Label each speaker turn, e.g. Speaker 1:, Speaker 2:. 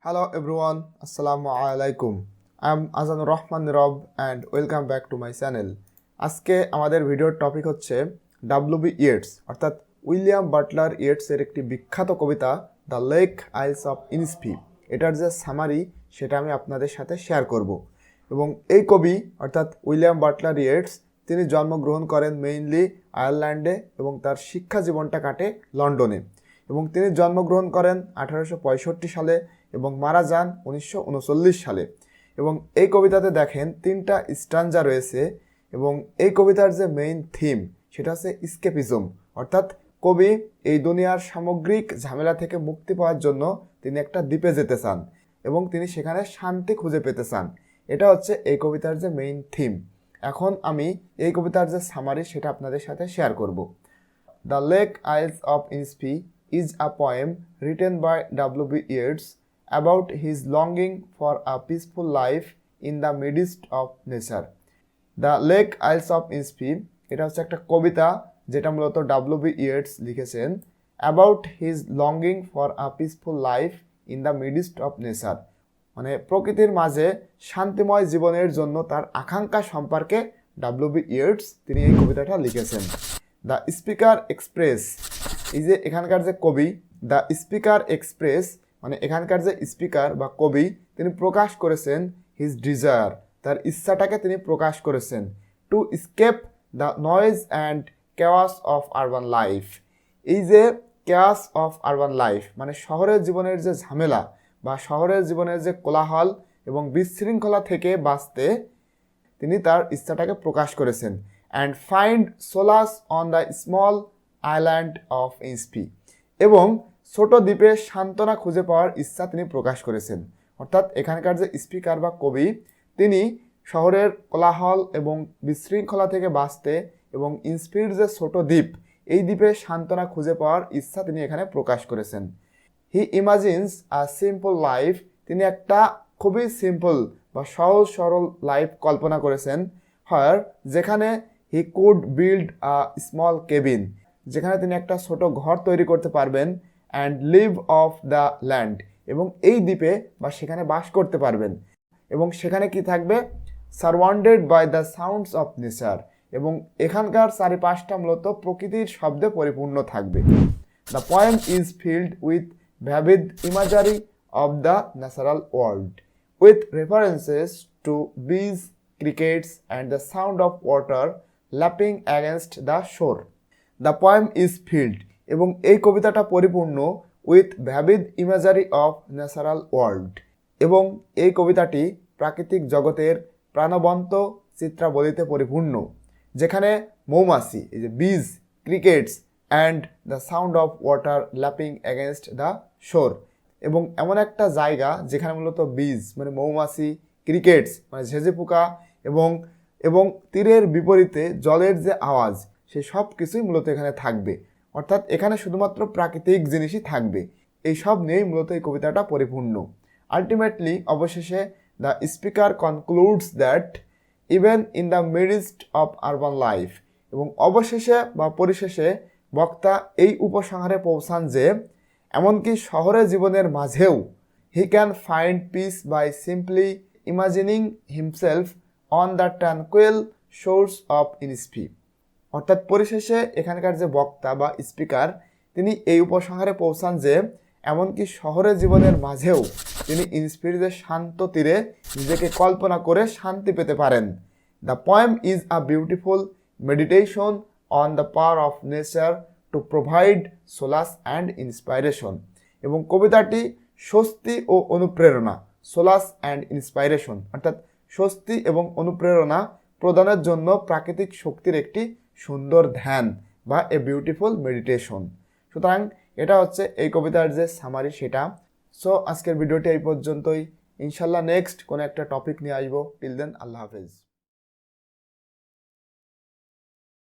Speaker 1: Hello everyone, Assalamu alaikum. I am Azanur Rahman Rob and welcome back to my channel. আজকে আমাদের ভিডিওর topic হচ্ছে ডব্লিউ.বি. Yeats অর্থাৎ William Butler ইয়েটসের একটি বিখ্যাত কবিতা দ্য লেক আইলস অফ ইনিসফ্রি। এটার যে সামারি সেটা আমি আপনাদের সাথে শেয়ার করব। এবং এই কবি অর্থাৎ উইলিয়াম বাটলার ইয়েটস তিনি জন্মগ্রহণ করেন মেইনলি আয়ারল্যান্ডে এবং তার শিক্ষা জীবনটা কাটে লন্ডনে। এবং তিনি জন্মগ্রহণ করেন 1865 সালে এবং মারা যান 1939 সালে। এবং এই কবিতাতে দেখেন 3টা স্ট্যানজা রয়েছে এবং এই কবিতার যে মেইন থিম সেটা হচ্ছে স্কেপিজম, অর্থাৎ কবি এই দুনিয়ার সামগ্রিক ঝামেলা থেকে মুক্তি পাওয়ার জন্য তিনি একটা দ্বীপে যেতে চান এবং তিনি সেখানে শান্তি খুঁজে পেতে চান। এটা হচ্ছে এই কবিতার যে মেইন থিম। এখন আমি এই কবিতার যে সামারি সেটা আপনাদের সাথে শেয়ার করব। দ্য লেক আইলস of Innisfree is a poem written by W.B. Yeats about his longing for a peaceful life in the midst of nature. The Lake Isles of Innisfre এটা হচ্ছে একটা কবিতা যেটা মূলত W.B. Yeats লিখেছেন about his longing for a peaceful life in the midst of nature, মানে প্রকৃতির মাঝে শান্তিময় জীবনের জন্য তার আকাঙ্ক্ষা সম্পর্কে W.B. Yeats তিনি এই কবিতাটা লিখেছেন। দ্য স্পিকার এক্সপ্রেস, এই যে এখানকার যে কবি দ্য স্পিকার এক্সপ্রেস মানে এখানকার যে স্পিকার বা কবি তিনি প্রকাশ করেছেন হিজ ডিজায়ার, তার ইচ্ছাটাকে তিনি প্রকাশ করেছেন to escape the noise and chaos of urban life. এই যে কেওয়াস অফ আরবান লাইফ মানে শহরের জীবনের যে ঝামেলা বা শহরের জীবনের যে কোলাহল এবং বিশৃঙ্খলা থেকে বাঁচতে তিনি তার ইচ্ছাটাকে প্রকাশ করেছেন and find solace on the small island of Innisfree, এবং ছোট দ্বীপে সান্ত্বনা খুঁজে পাওয়ার ইচ্ছা তিনি প্রকাশ করেছেন। অর্থাৎ এখানকার যে স্পিকার বা কবি তিনি শহরের কোলাহল এবং বিশৃঙ্খলা থেকে বাঁচতে এবং ইনিসফ্রির যে ছোট দ্বীপ এই দ্বীপে সান্ত্বনা খুঁজে পাওয়ার ইচ্ছা তিনি এখানে প্রকাশ করেছেন। হি ইমাজিনস আ সিম্পল লাইফ, তিনি একটা খুবই সিম্পল বা সহজ সরল লাইফ কল্পনা করেছেন। হার যেখানে he could build a small cabin, যেখানে তিনি একটা ছোট ঘর তৈরি করতে পারবেন and live off the land, এবং এই দ্বীপে বা সেখানে বাস করতে পারবেন এবং সেখানে কি থাকবে surrounded by the sounds of nature, এবং এখানকার চারিপাশটা মূলত প্রকৃতির শব্দে পরিপূর্ণ থাকবে। The poem is filled with vivid imagery of the natural world with references to bees, crickets and the sound of water lapping against the shore. The poem is filled, এবং এই কবিতাটা পরিপূর্ণ with vivid imagery of natural world, এবং এই কবিতাটি প্রাকৃতিক জগতের প্রাণবন্ত চিত্রাবলীতে পরিপূর্ণ, যেখানে মৌমাছি, এই যে বিজ, crickets and the sound of water lapping against the শোর, এবং এমন একটা জায়গা যেখানে মূলত বিজ মানে মৌমাছি, ক্রিকেটস মানে ঝেঁঝে পোকা এবং তীরের বিপরীতে জলের যে আওয়াজ সেই সব কিছুই মূলত এখানে থাকবে। অর্থাৎ এখানে শুধুমাত্র প্রাকৃতিক জিনিসই থাকবে। এই সব নিয়েই মূলত এই কবিতাটা পরিপূর্ণ। আলটিমেটলি অবশেষে the speaker concludes that even in the midst of urban life, এবং অবশেষে বা পরিশেষে বক্তা এই উপসংহারে পৌঁছান যে এমনকি শহরের জীবনের মাঝেও he can find peace by simply imagining himself on the tranquil shores of Innisfree. অর্থাৎ পরিশেষে এখানকার যে বক্তা বা স্পিকার তিনি এই উপসংহারে পৌঁছান যে এমনকি শহরের জীবনের মাঝেও তিনি ইনিসফ্রির যে শান্ত তীরে নিজেকে কল্পনা করে শান্তি পেতে পারেন। The poem is a beautiful meditation on the power of nature to provide solace and inspiration, এবং কবিতাটি স্বস্তি ও অনুপ্রেরণা, সোলাস অ্যান্ড ইন্সপাইরেশন অর্থাৎ স্বস্তি এবং অনুপ্রেরণা প্রদানের জন্য প্রাকৃতিক শক্তির একটি সুন্দর ধ্যান বা এ বিউটিফুল মেডিটেশন। সুতরাং এটা হচ্ছে এই কবিতার যে সামারি সেটা। সো আজকের ভিডিওটি এই পর্যন্তই। ইনশাল্লাহ নেক্সট কোনো একটা টপিক নিয়ে আসবো। টিল দেন আল্লাহ হাফেজ।